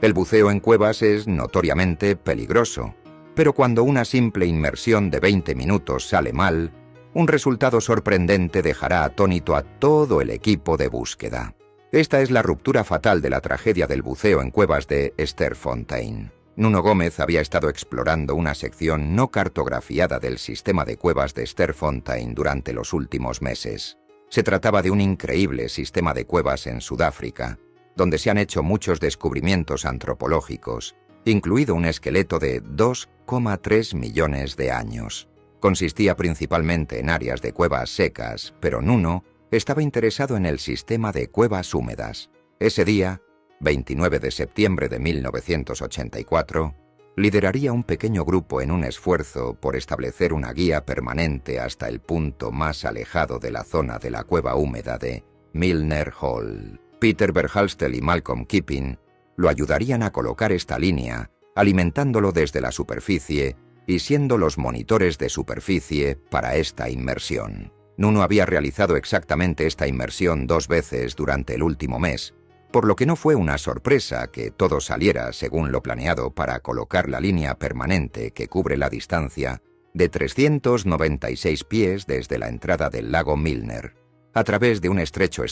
El buceo en cuevas es notoriamente peligroso, pero cuando una simple inmersión de 20 minutos sale mal, un resultado sorprendente dejará atónito a todo el equipo de búsqueda. Esta es la ruptura fatal de la tragedia del buceo en cuevas de Sterfontein. Nuno Gómez había estado explorando una sección no cartografiada del sistema de cuevas de Sterfontein durante los últimos meses. Se trataba de un increíble sistema de cuevas en Sudáfrica, donde se han hecho muchos descubrimientos antropológicos, incluido un esqueleto de 2,3 millones de años. Consistía principalmente en áreas de cuevas secas, pero Nuno estaba interesado en el sistema de cuevas húmedas. Ese día, 29 de septiembre de 1984, lideraría un pequeño grupo en un esfuerzo por establecer una guía permanente hasta el punto más alejado de la zona de la cueva húmeda de Milner Hall. Peter Berhalstel y Malcolm Kipping lo ayudarían a colocar esta línea, alimentándolo desde la superficie y siendo los monitores de superficie para esta inmersión. Nuno había realizado exactamente esta inmersión 2 veces durante el último mes, por lo que no fue una sorpresa que todo saliera según lo planeado para colocar la línea permanente que cubre la distancia de 396 pies desde la entrada del lago Milner, a través de un estrecho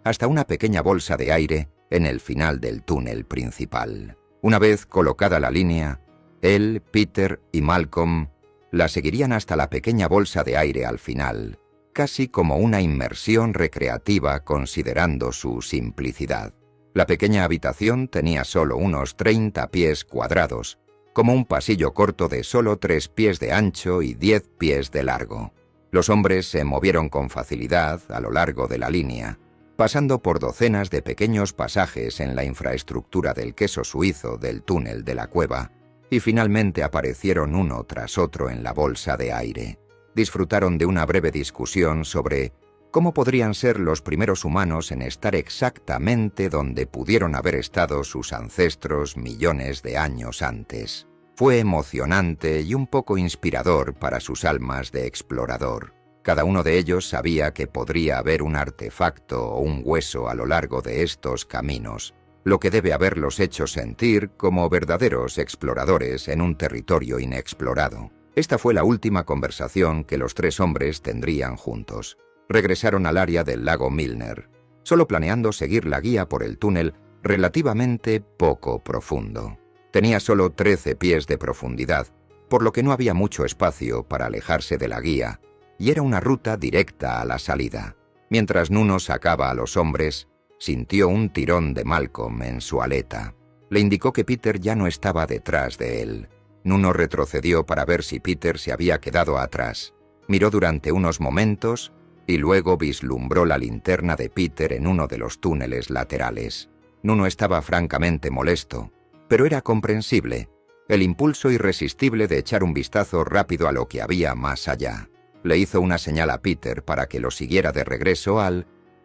hasta una pequeña bolsa de aire en el final del túnel principal. Una vez colocada la línea, él, Peter y Malcolm la seguirían hasta la pequeña bolsa de aire al final, casi como una inmersión recreativa considerando su simplicidad. La pequeña habitación tenía solo unos 30 pies cuadrados, como un pasillo corto de solo 3 pies de ancho y 10 pies de largo. Los hombres se movieron con facilidad a lo largo de la línea, pasando por docenas de pequeños pasajes en la infraestructura del queso suizo del túnel de la cueva, y finalmente aparecieron uno tras otro en la bolsa de aire. Disfrutaron de una breve discusión sobre cómo podrían ser los primeros humanos en estar exactamente donde pudieron haber estado sus ancestros millones de años antes. Fue emocionante y un poco inspirador para sus almas de explorador. Cada uno de ellos sabía que podría haber un artefacto o un hueso a lo largo de estos caminos, lo que debe haberlos hecho sentir como verdaderos exploradores en un territorio inexplorado. Esta fue la última conversación que los 3 hombres tendrían juntos. Regresaron al área del lago Milner, solo planeando seguir la guía por el túnel relativamente poco profundo. Tenía solo 13 pies de profundidad, por lo que no había mucho espacio para alejarse de la guía, y era una ruta directa a la salida. Mientras Nuno sacaba a los hombres, sintió un tirón de Malcolm en su aleta. Le indicó que Peter ya no estaba detrás de él. Nuno retrocedió para ver si Peter se había quedado atrás. Miró durante unos momentos y luego vislumbró la linterna de Peter en uno de los túneles laterales. Nuno estaba francamente molesto, pero era comprensible. El impulso irresistible de echar un vistazo rápido a lo que había más allá. Le hizo una señal a Peter para que lo siguiera de regreso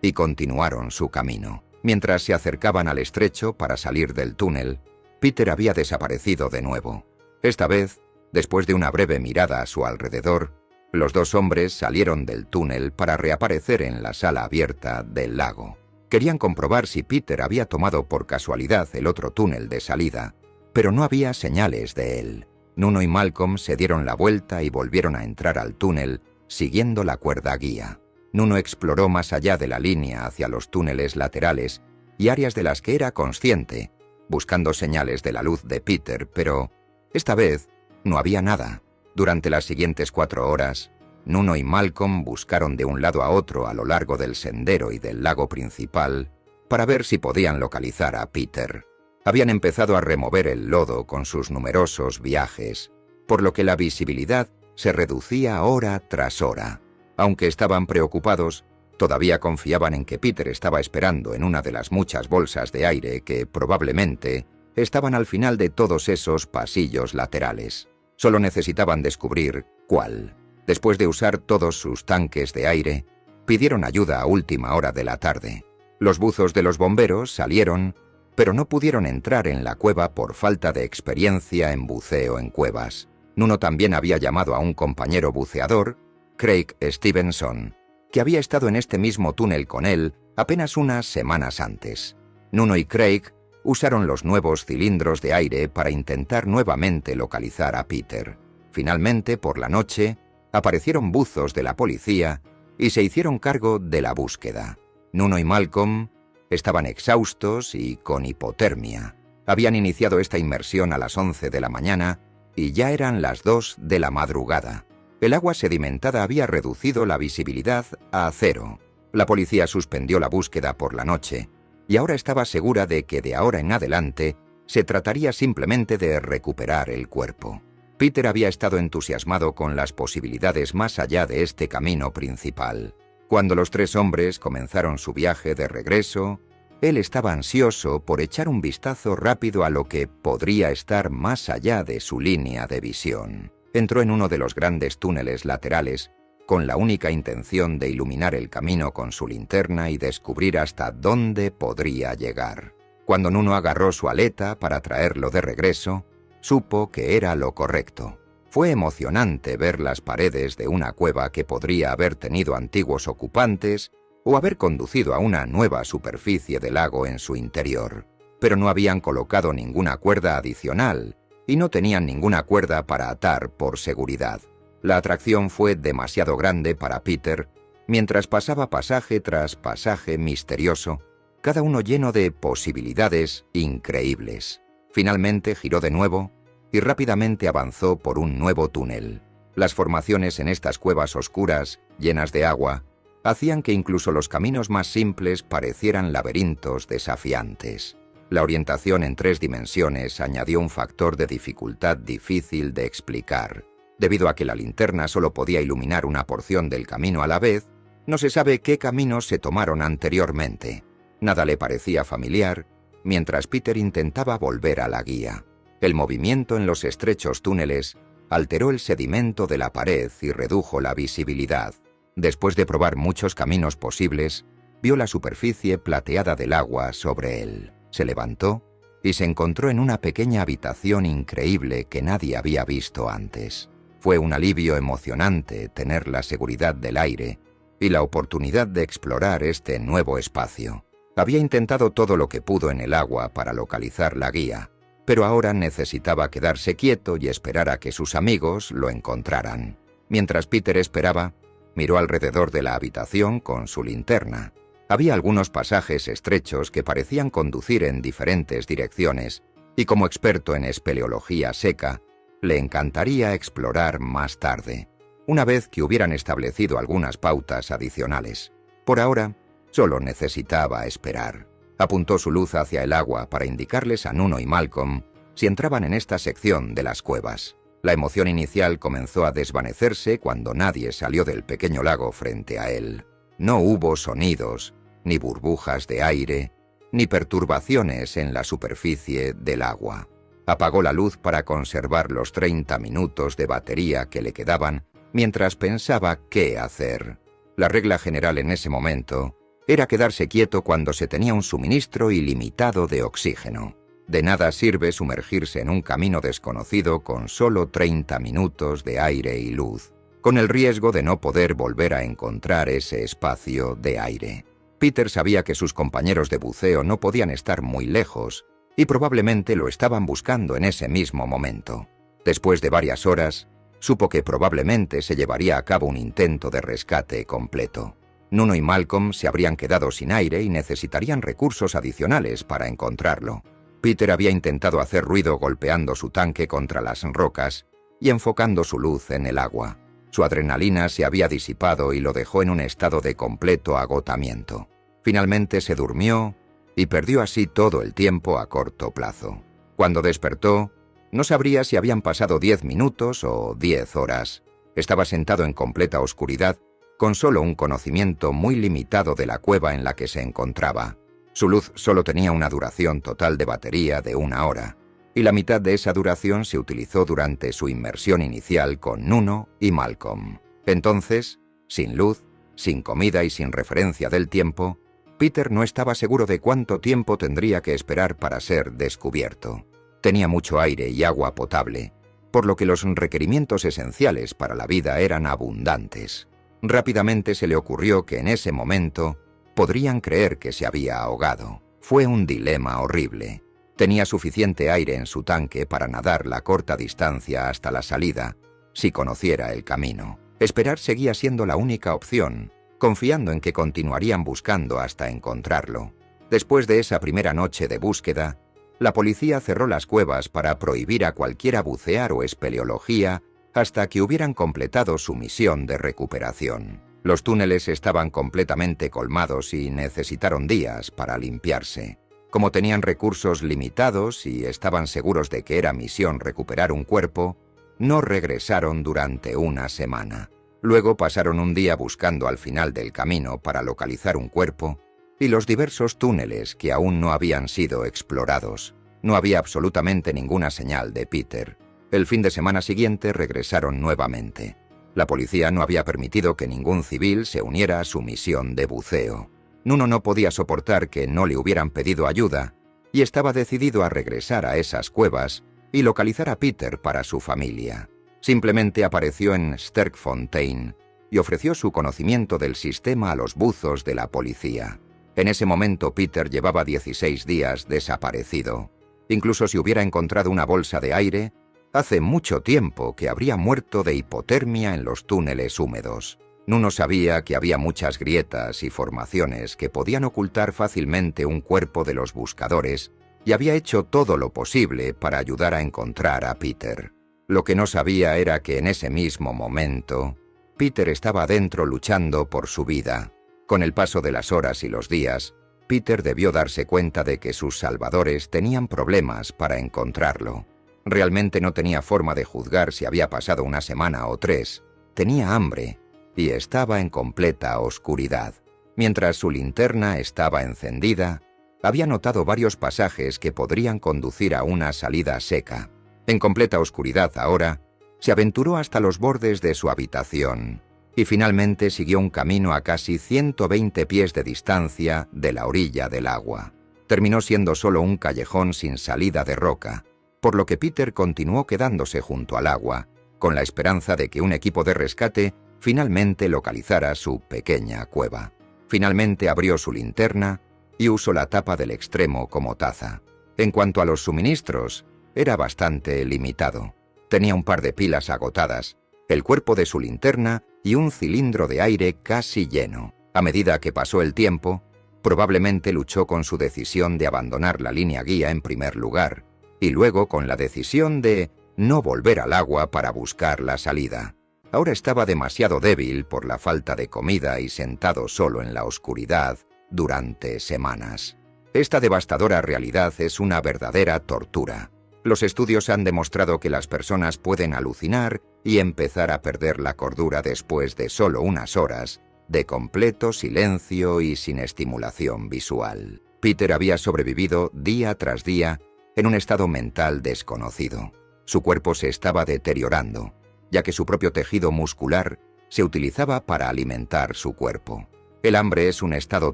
y continuaron su camino. Mientras se acercaban al estrecho para salir del túnel, Peter había desaparecido de nuevo. Esta vez, después de una breve mirada a su alrededor, los 2 hombres salieron del túnel para reaparecer en la sala abierta del lago. Querían comprobar si Peter había tomado por casualidad el otro túnel de salida, pero no había señales de él. Nuno y Malcolm se dieron la vuelta y volvieron a entrar al túnel, siguiendo la cuerda guía. Nuno exploró más allá de la línea hacia los túneles laterales y áreas de las que era consciente, buscando señales de la luz de Peter, pero esta vez no había nada. Durante las siguientes 4 horas, Nuno y Malcolm buscaron de un lado a otro a lo largo del sendero y del lago principal para ver si podían localizar a Peter. Habían empezado a remover el lodo con sus numerosos viajes, por lo que la visibilidad se reducía hora tras hora. Aunque estaban preocupados, todavía confiaban en que Peter estaba esperando en una de las muchas bolsas de aire que, probablemente, estaban al final de todos esos pasillos laterales. Solo necesitaban descubrir cuál. Después de usar todos sus tanques de aire, pidieron ayuda a última hora de la tarde. Los buzos de los bomberos salieron, pero no pudieron entrar en la cueva por falta de experiencia en buceo en cuevas. Nuno también había llamado a un compañero buceador, Craig Stevenson, que había estado en este mismo túnel con él apenas unas semanas antes. Nuno y Craig Usaron los nuevos cilindros de aire para intentar nuevamente localizar a Peter. Finalmente, por la noche, aparecieron buzos de la policía y se hicieron cargo de la búsqueda. Nuno y Malcolm estaban exhaustos y con hipotermia. Habían iniciado esta inmersión a las 11 de la mañana y ya eran las 2 de la madrugada. El agua sedimentada había reducido la visibilidad a 0. La policía suspendió la búsqueda por la noche y ahora estaba segura de que de ahora en adelante se trataría simplemente de recuperar el cuerpo. Peter había estado entusiasmado con las posibilidades más allá de este camino principal. Cuando los 3 hombres comenzaron su viaje de regreso, él estaba ansioso por echar un vistazo rápido a lo que podría estar más allá de su línea de visión. Entró en uno de los grandes túneles laterales con la única intención de iluminar el camino con su linterna y descubrir hasta dónde podría llegar. Cuando Nuno agarró su aleta para traerlo de regreso, supo que era lo correcto. Fue emocionante ver las paredes de una cueva que podría haber tenido antiguos ocupantes o haber conducido a una nueva superficie del lago en su interior. Pero no habían colocado ninguna cuerda adicional y no tenían ninguna cuerda para atar por seguridad. La atracción fue demasiado grande para Peter, mientras pasaba pasaje tras pasaje misterioso, cada uno lleno de posibilidades increíbles. Finalmente giró de nuevo y rápidamente avanzó por un nuevo túnel. Las formaciones en estas cuevas oscuras, llenas de agua, hacían que incluso los caminos más simples parecieran laberintos desafiantes. La orientación en 3 dimensiones añadió un factor de dificultad difícil de explicar. Debido a que la linterna solo podía iluminar una porción del camino a la vez, no se sabe qué caminos se tomaron anteriormente. Nada le parecía familiar, mientras Peter intentaba volver a la guía. El movimiento en los estrechos túneles alteró el sedimento de la pared y redujo la visibilidad. Después de probar muchos caminos posibles, vio la superficie plateada del agua sobre él. Se levantó y se encontró en una pequeña habitación increíble que nadie había visto antes. Fue un alivio emocionante tener la seguridad del aire y la oportunidad de explorar este nuevo espacio. Había intentado todo lo que pudo en el agua para localizar la guía, pero ahora necesitaba quedarse quieto y esperar a que sus amigos lo encontraran. Mientras Peter esperaba, miró alrededor de la habitación con su linterna. Había algunos pasajes estrechos que parecían conducir en diferentes direcciones, y como experto en espeleología seca, le encantaría explorar más tarde, una vez que hubieran establecido algunas pautas adicionales. Por ahora, solo necesitaba esperar. Apuntó su luz hacia el agua para indicarles a Nuno y Malcolm si entraban en esta sección de las cuevas. La emoción inicial comenzó a desvanecerse cuando nadie salió del pequeño lago frente a él. No hubo sonidos, ni burbujas de aire, ni perturbaciones en la superficie del agua. Apagó la luz para conservar los 30 minutos de batería que le quedaban mientras pensaba qué hacer. La regla general en ese momento era quedarse quieto cuando se tenía un suministro ilimitado de oxígeno. De nada sirve sumergirse en un camino desconocido con solo 30 minutos de aire y luz, con el riesgo de no poder volver a encontrar ese espacio de aire. Peter sabía que sus compañeros de buceo no podían estar muy lejos y probablemente lo estaban buscando en ese mismo momento. Después de varias horas, supo que probablemente se llevaría a cabo un intento de rescate completo. Nuno y Malcolm se habrían quedado sin aire y necesitarían recursos adicionales para encontrarlo. Peter había intentado hacer ruido golpeando su tanque contra las rocas y enfocando su luz en el agua. Su adrenalina se había disipado y lo dejó en un estado de completo agotamiento. Finalmente se durmió y perdió así todo el tiempo a corto plazo. Cuando despertó, no sabría si habían pasado 10 minutos o 10 horas. Estaba sentado en completa oscuridad, con solo un conocimiento muy limitado de la cueva en la que se encontraba. Su luz solo tenía una duración total de batería de 1 hora, y la mitad de esa duración se utilizó durante su inmersión inicial con Nuno y Malcolm. Entonces, sin luz, sin comida y sin referencia del tiempo, Peter no estaba seguro de cuánto tiempo tendría que esperar para ser descubierto. Tenía mucho aire y agua potable, por lo que los requerimientos esenciales para la vida eran abundantes. Rápidamente se le ocurrió que en ese momento podrían creer que se había ahogado. Fue un dilema horrible. Tenía suficiente aire en su tanque para nadar la corta distancia hasta la salida, si conociera el camino. Esperar seguía siendo la única opción, confiando en que continuarían buscando hasta encontrarlo. Después de esa primera noche de búsqueda, la policía cerró las cuevas para prohibir a cualquiera bucear o espeleología hasta que hubieran completado su misión de recuperación. Los túneles estaban completamente colmados y necesitaron días para limpiarse. Como tenían recursos limitados y estaban seguros de que era misión recuperar un cuerpo, no regresaron durante una semana. Luego pasaron un día buscando al final del camino para localizar un cuerpo y los diversos túneles que aún no habían sido explorados. No había absolutamente ninguna señal de Peter. El fin de semana siguiente regresaron nuevamente. La policía no había permitido que ningún civil se uniera a su misión de buceo. Nuno no podía soportar que no le hubieran pedido ayuda y estaba decidido a regresar a esas cuevas y localizar a Peter para su familia. Simplemente apareció en Sterkfontein y ofreció su conocimiento del sistema a los buzos de la policía. En ese momento Peter llevaba 16 días desaparecido. Incluso si hubiera encontrado una bolsa de aire, hace mucho tiempo que habría muerto de hipotermia en los túneles húmedos. Nuno sabía que había muchas grietas y formaciones que podían ocultar fácilmente un cuerpo de los buscadores y había hecho todo lo posible para ayudar a encontrar a Peter. Lo que no sabía era que en ese mismo momento, Peter estaba adentro luchando por su vida. Con el paso de las horas y los días, Peter debió darse cuenta de que sus salvadores tenían problemas para encontrarlo. Realmente no tenía forma de juzgar si había pasado una semana o 3. Tenía hambre y estaba en completa oscuridad. Mientras su linterna estaba encendida, había notado varios pasajes que podrían conducir a una salida seca. En completa oscuridad ahora, se aventuró hasta los bordes de su habitación y finalmente siguió un camino a casi 120 pies de distancia de la orilla del agua. Terminó siendo solo un callejón sin salida de roca, por lo que Peter continuó quedándose junto al agua, con la esperanza de que un equipo de rescate finalmente localizara su pequeña cueva. Finalmente abrió su linterna y usó la tapa del extremo como taza. En cuanto a los suministros, era bastante limitado. Tenía un par de pilas agotadas, el cuerpo de su linterna y un cilindro de aire casi lleno. A medida que pasó el tiempo, probablemente luchó con su decisión de abandonar la línea guía en primer lugar, y luego con la decisión de no volver al agua para buscar la salida. Ahora estaba demasiado débil por la falta de comida y sentado solo en la oscuridad durante semanas. Esta devastadora realidad es una verdadera tortura. Los estudios han demostrado que las personas pueden alucinar y empezar a perder la cordura después de solo unas horas de completo silencio y sin estimulación visual. Peter había sobrevivido día tras día en un estado mental desconocido. Su cuerpo se estaba deteriorando, ya que su propio tejido muscular se utilizaba para alimentar su cuerpo. El hambre es un estado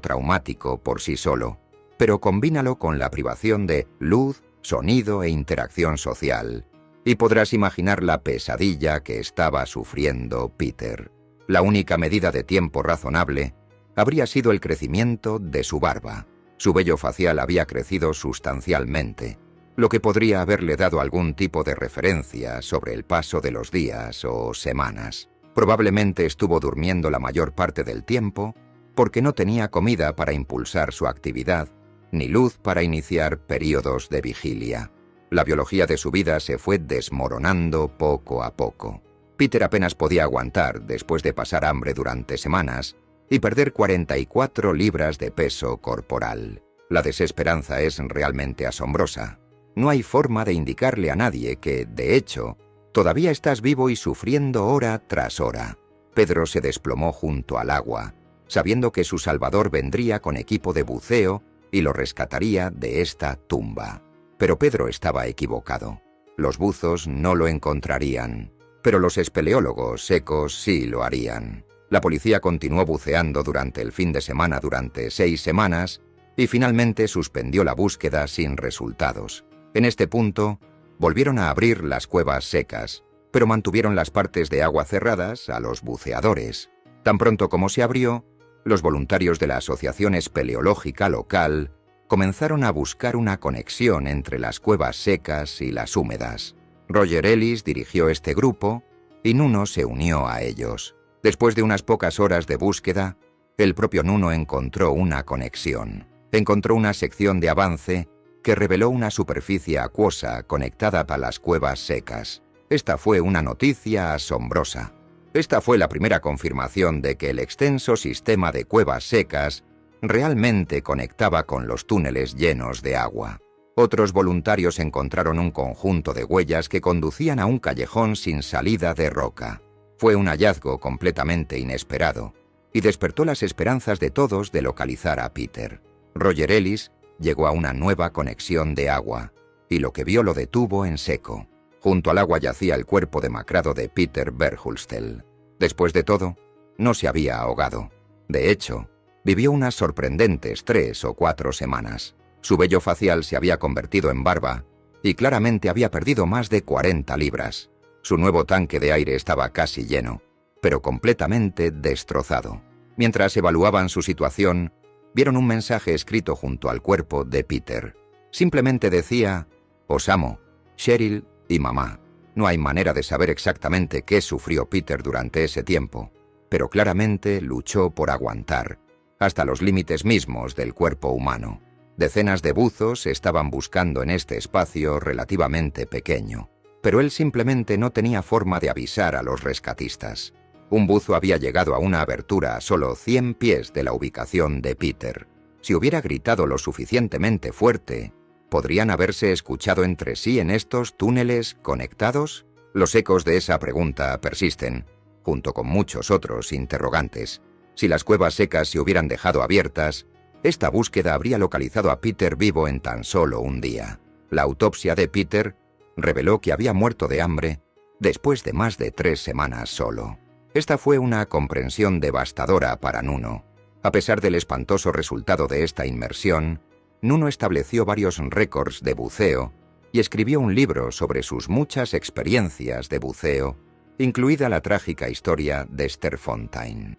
traumático por sí solo, pero combínalo con la privación de luz, sonido e interacción social, y podrás imaginar la pesadilla que estaba sufriendo Peter. La única medida de tiempo razonable habría sido el crecimiento de su barba. Su vello facial había crecido sustancialmente, lo que podría haberle dado algún tipo de referencia sobre el paso de los días o semanas. Probablemente estuvo durmiendo la mayor parte del tiempo porque no tenía comida para impulsar su actividad, ni luz para iniciar periodos de vigilia. La biología de su vida se fue desmoronando poco a poco. Peter apenas podía aguantar después de pasar hambre durante semanas y perder 44 libras de peso corporal. La desesperanza es realmente asombrosa. No hay forma de indicarle a nadie que, de hecho, todavía estás vivo y sufriendo hora tras hora. Pedro se desplomó junto al agua, sabiendo que su salvador vendría con equipo de buceo y lo rescataría de esta tumba. Pero Pedro estaba equivocado. Los buzos no lo encontrarían, pero los espeleólogos secos sí lo harían. La policía continuó buceando durante el fin de semana durante 6 semanas y finalmente suspendió la búsqueda sin resultados. En este punto, volvieron a abrir las cuevas secas, pero mantuvieron las partes de agua cerradas a los buceadores. Tan pronto como se abrió, los voluntarios de la Asociación Espeleológica local comenzaron a buscar una conexión entre las cuevas secas y las húmedas. Roger Ellis dirigió este grupo y Nuno se unió a ellos. Después de unas pocas horas de búsqueda, el propio Nuno encontró una conexión. Encontró una sección de avance que reveló una superficie acuosa conectada a las cuevas secas. Esta fue una noticia asombrosa. Esta fue la primera confirmación de que el extenso sistema de cuevas secas realmente conectaba con los túneles llenos de agua. Otros voluntarios encontraron un conjunto de huellas que conducían a un callejón sin salida de roca. Fue un hallazgo completamente inesperado y despertó las esperanzas de todos de localizar a Peter. Roger Ellis llegó a una nueva conexión de agua y lo que vio lo detuvo en seco. Junto al agua yacía el cuerpo demacrado de Peter Berghulstel. Después de todo, no se había ahogado. De hecho, vivió unas sorprendentes 3 o 4 semanas. Su vello facial se había convertido en barba y claramente había perdido más de 40 libras. Su nuevo tanque de aire estaba casi lleno, pero completamente destrozado. Mientras evaluaban su situación, vieron un mensaje escrito junto al cuerpo de Peter. Simplemente decía: «Os amo, Cheryl y mamá». No hay manera de saber exactamente qué sufrió Peter durante ese tiempo, pero claramente luchó por aguantar, hasta los límites mismos del cuerpo humano. Decenas de buzos estaban buscando en este espacio relativamente pequeño, pero él simplemente no tenía forma de avisar a los rescatistas. Un buzo había llegado a una abertura a solo 100 pies de la ubicación de Peter. Si hubiera gritado lo suficientemente fuerte, ¿podrían haberse escuchado entre sí en estos túneles conectados? Los ecos de esa pregunta persisten, junto con muchos otros interrogantes. Si las cuevas secas se hubieran dejado abiertas, esta búsqueda habría localizado a Peter vivo en tan solo un día. La autopsia de Peter reveló que había muerto de hambre después de más de 3 semanas solo. Esta fue una comprensión devastadora para Nuno. A pesar del espantoso resultado de esta inmersión, Nuno estableció varios récords de buceo y escribió un libro sobre sus muchas experiencias de buceo, incluida la trágica historia de Sterfontein.